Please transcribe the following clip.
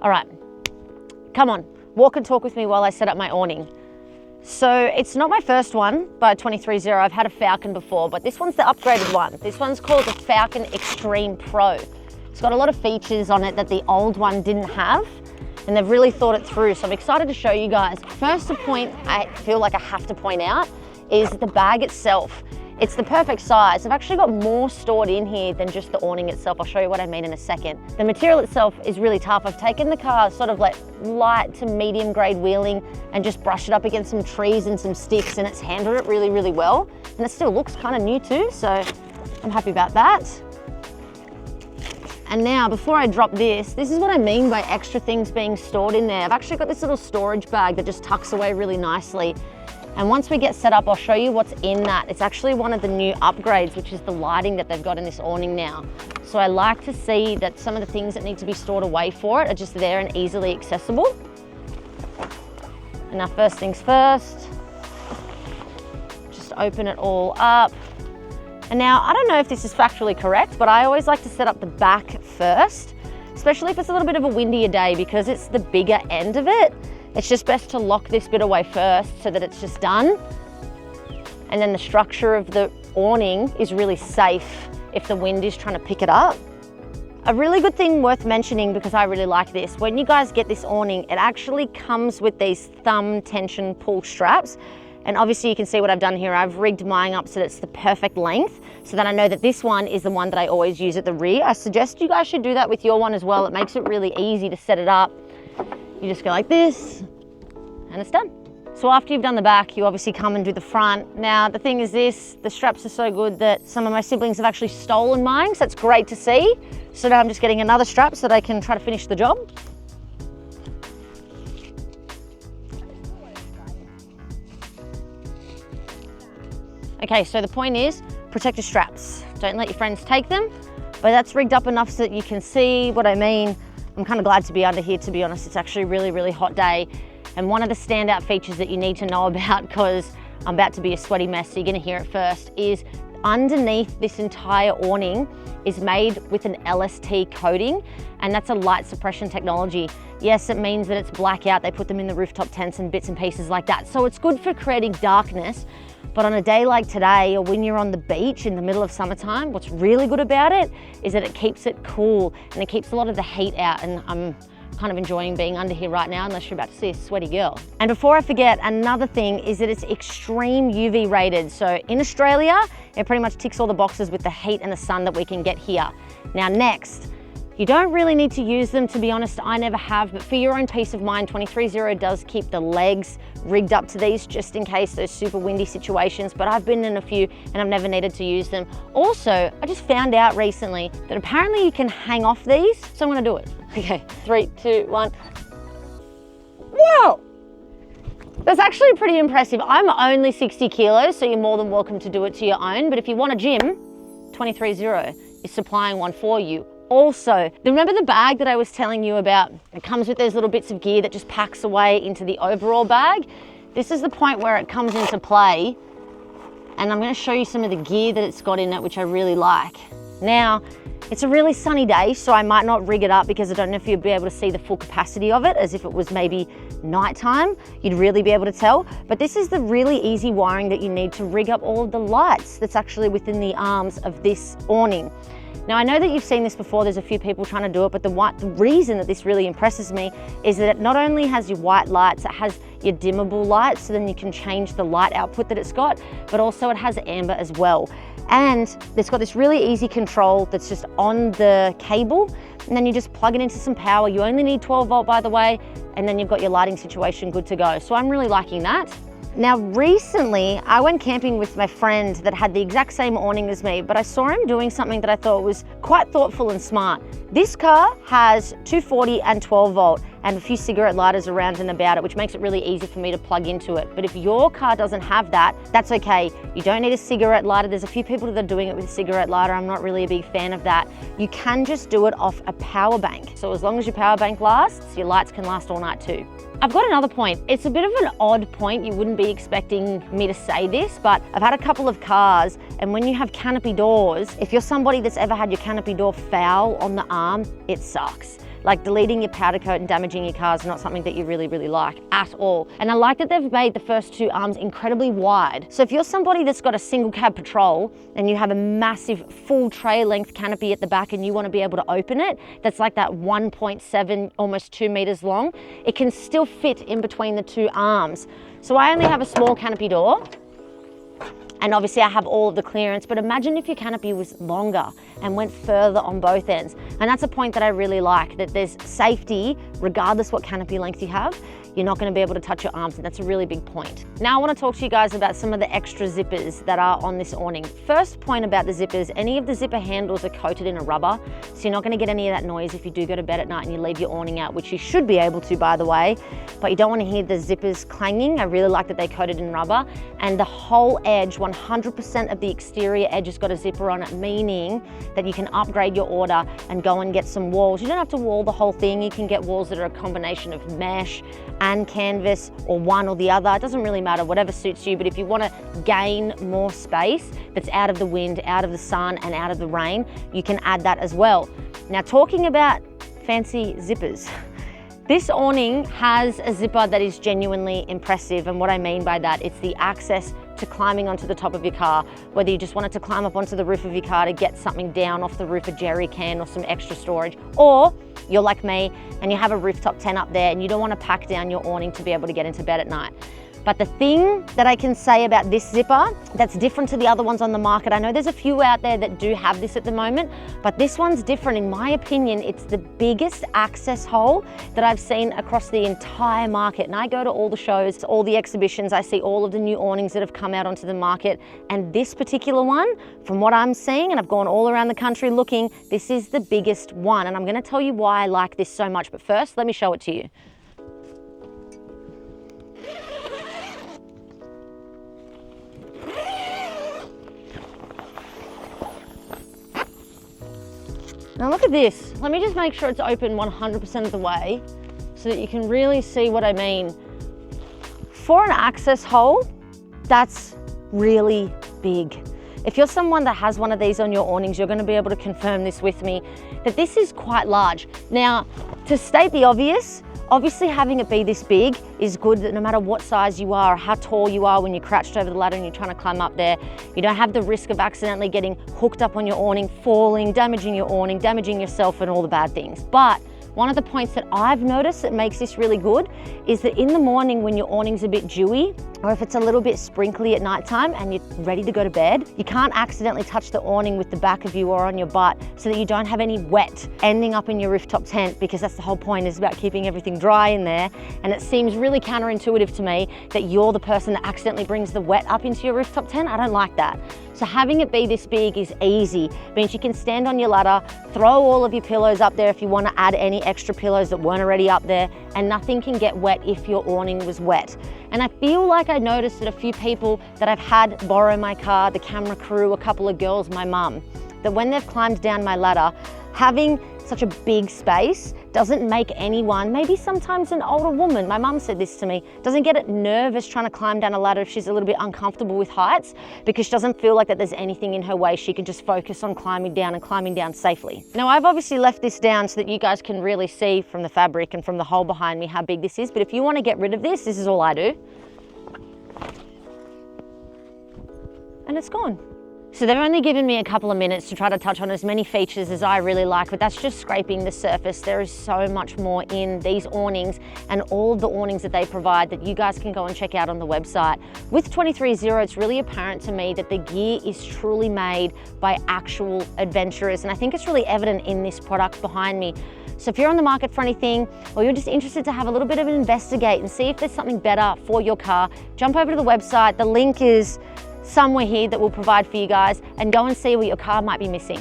All right, come on, walk and talk with me while I set up my awning. So it's not my first one by 23-0. I've had a Falcon before, but this one's the upgraded one. This one's called the Falcon XTREME Pro. It's got a lot of features on it that the old one didn't have, and they've really thought it through. So I'm excited to show you guys. First point I feel like I have to point out is the bag itself. It's the perfect size. I've actually got more stored in here than just the awning itself. I'll show you what I mean in a second. The material itself is really tough. I've taken the car sort of like light to medium grade wheeling and just brushed it up against some trees and some sticks, and it's handled it really, really well. And it still looks kind of new too, so I'm happy about that. And now, before I drop this is what I mean by extra things being stored in there. I've actually got this little storage bag that just tucks away really nicely. And once we get set up, I'll show you what's in that. It's actually one of the new upgrades, which is the lighting that they've got in this awning now. So I like to see that some of the things that need to be stored away for it are just there and easily accessible. And now, first things first, just open it all up. And now, I don't know if this is factually correct, but I always like to set up the back first, especially if it's a little bit of a windier day, because it's the bigger end of it. It's just best to lock this bit away first so that it's just done. And then the structure of the awning is really safe if the wind is trying to pick it up. A really good thing worth mentioning, because I really like this, when you guys get this awning, it actually comes with these thumb tension pull straps. And obviously you can see what I've done here. I've rigged mine up so that it's the perfect length, so that I know that this one is the one that I always use at the rear. I suggest you guys should do that with your one as well. It makes it really easy to set it up. You just go like this and it's done. So after you've done the back, you obviously come and do the front. Now, the thing is this, the straps are so good that some of my siblings have actually stolen mine, so that's great to see. So now I'm just getting another strap so that I can try to finish the job. Okay, so the point is, protect your straps. Don't let your friends take them, but that's rigged up enough so that you can see what I mean. I'm kind of glad to be under here, to be honest. It's actually a really, really hot day. And one of the standout features that you need to know about, because I'm about to be a sweaty mess, so you're gonna hear it first, is underneath this entire awning is made with an LST coating, and that's a light suppression technology. Yes, it means that it's blackout. They put them in the rooftop tents and bits and pieces like that. So it's good for creating darkness. But on a day like today, or when you're on the beach in the middle of summertime, what's really good about it is that it keeps it cool and it keeps a lot of the heat out. And I'm kind of enjoying being under here right now, unless you're about to see a sweaty girl. And before I forget, another thing is that it's extreme UV rated. So in Australia, it pretty much ticks all the boxes with the heat and the sun that we can get here. Now next, you don't really need to use them, to be honest. I never have, but for your own peace of mind, 23-0 does keep the legs rigged up to these just in case those super windy situations, but I've been in a few and I've never needed to use them. Also, I just found out recently that apparently you can hang off these, so I'm gonna do it. Okay, 3, 2, 1. Whoa! That's actually pretty impressive. I'm only 60 kilos, so you're more than welcome to do it to your own, but if you want a gym, 23-0 is supplying one for you. Also, remember the bag that I was telling you about? It comes with those little bits of gear that just packs away into the overall bag. This is the point where it comes into play, and I'm going to show you some of the gear that it's got in it, which I really like. Now, it's a really sunny day, so I might not rig it up because I don't know if you'll be able to see the full capacity of it, as if it was maybe nighttime, you'd really be able to tell. But this is the really easy wiring that you need to rig up all of the lights that's actually within the arms of this awning. Now, I know that you've seen this before, there's a few people trying to do it, but the reason that this really impresses me is that it not only has your white lights, it has your dimmable lights, so then you can change the light output that it's got, but also it has amber as well. And it's got this really easy control that's just on the cable, and then you just plug it into some power. You only need 12 volt, by the way, and then you've got your lighting situation good to go. So I'm really liking that. Now, recently, I went camping with my friend that had the exact same awning as me, but I saw him doing something that I thought was quite thoughtful and smart. This car has 240 and 12 volt and a few cigarette lighters around and about it, which makes it really easy for me to plug into it. But if your car doesn't have that, that's okay. You don't need a cigarette lighter. There's a few people that are doing it with a cigarette lighter. I'm not really a big fan of that. You can just do it off a power bank. So as long as your power bank lasts, your lights can last all night too. I've got another point. It's a bit of an odd point. You wouldn't be expecting me to say this, but I've had a couple of cars, and when you have canopy doors, if you're somebody that's ever had your canopy door foul on the arm, it sucks. Like deleting your powder coat and damaging your car is not something that you really, really like at all. And I like that they've made the first two arms incredibly wide. So if you're somebody that's got a single cab patrol and you have a massive full tray length canopy at the back and you want to be able to open it, that's like that 1.7, almost 2 meters long, it can still fit in between the two arms. So I only have a small canopy door, and obviously I have all of the clearance, but imagine if your canopy was longer and went further on both ends. And that's a point that I really like, that there's safety regardless what canopy length you have. You're not going to be able to touch your arms, and that's a really big point. Now I want to talk to you guys about some of the extra zippers that are on this awning. First point about the zippers, any of the zipper handles are coated in a rubber, so you're not going to get any of that noise if you do go to bed at night and you leave your awning out, which you should be able to, by the way, but you don't want to hear the zippers clanging. I really like that they coated in rubber, and the whole edge, 100% of the exterior edge has got a zipper on it, meaning that you can upgrade your order and go and get some walls. You don't have to wall the whole thing. You can get walls that are a combination of mesh and canvas, or one or the other. It doesn't really matter, whatever suits you. But if you want to gain more space that's out of the wind, out of the sun, and out of the rain, you can add that as well. Now, talking about fancy zippers, this awning has a zipper that is genuinely impressive. And what I mean by that, it's the access to climbing onto the top of your car, whether you just wanted to climb up onto the roof of your car to get something down off the roof, a jerry can or some extra storage, or you're like me and you have a rooftop tent up there and you don't want to pack down your awning to be able to get into bed at night. But the thing that I can say about this zipper that's different to the other ones on the market, I know there's a few out there that do have this at the moment, but this one's different. In my opinion, it's the biggest access hole that I've seen across the entire market. And I go to all the shows, all the exhibitions, I see all of the new awnings that have come out onto the market. And this particular one, from what I'm seeing, and I've gone all around the country looking, this is the biggest one. And I'm gonna tell you why I like this so much. But first, let me show it to you. Now look at this. Let me just make sure it's open 100% of the way so that you can really see what I mean. For an access hole, that's really big. If you're someone that has one of these on your awnings, you're going to be able to confirm this with me, that this is quite large. Now, to state the obvious, obviously having it be this big is good, that no matter what size you are, or how tall you are when you're crouched over the ladder and you're trying to climb up there, you don't have the risk of accidentally getting hooked up on your awning, falling, damaging your awning, damaging yourself and all the bad things. But one of the points that I've noticed that makes this really good is that in the morning when your awning's a bit dewy, or if it's a little bit sprinkly at nighttime and you're ready to go to bed, you can't accidentally touch the awning with the back of you or on your butt so that you don't have any wet ending up in your rooftop tent, because that's the whole point, is about keeping everything dry in there. And it seems really counterintuitive to me that you're the person that accidentally brings the wet up into your rooftop tent. I don't like that. So having it be this big is easy. It means you can stand on your ladder, throw all of your pillows up there if you want to add any extra pillows that weren't already up there, and nothing can get wet if your awning was wet. And I feel like I noticed that a few people that I've had borrow my car, the camera crew, a couple of girls, my mum, that when they've climbed down my ladder, having such a big space doesn't make anyone, maybe sometimes an older woman, my mum said this to me, doesn't get nervous trying to climb down a ladder if she's a little bit uncomfortable with heights, because she doesn't feel like that there's anything in her way. She can just focus on climbing down and climbing down safely. Now, I've obviously left this down so that you guys can really see from the fabric and from the hole behind me how big this is, but if you want to get rid of this, this is all I do. And it's gone. So they've only given me a couple of minutes to try to touch on as many features as I really like, but that's just scraping the surface. There is so much more in these awnings and all of the awnings that they provide that you guys can go and check out on the website. With 23.0, it's really apparent to me that the gear is truly made by actual adventurers, and I think it's really evident in this product behind me. So if you're on the market for anything, or you're just interested to have a little bit of an investigate and see if there's something better for your car, jump over to the website. The link is somewhere here that we'll provide for you guys, and go and see what your car might be missing.